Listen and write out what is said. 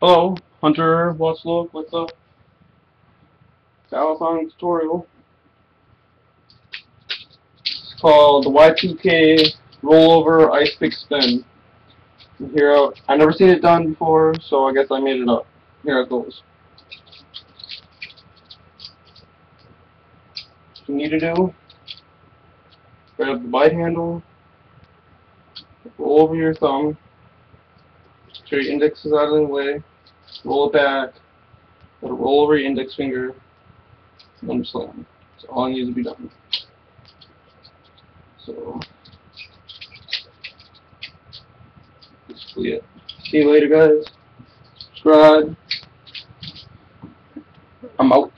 Hello, Hunter. What's up? What's up? Balisong tutorial. It's called the y2k rollover icepick spin. And here, I've never seen it done before, so I guess I made it up. Here it goes. What you need to do: grab the bite handle, roll over your thumb, make sure your index is out of the way, roll it back, let it roll over your index finger, and then slam. That's all needs to be done. So, basically it. See you later, guys. Subscribe. I'm out.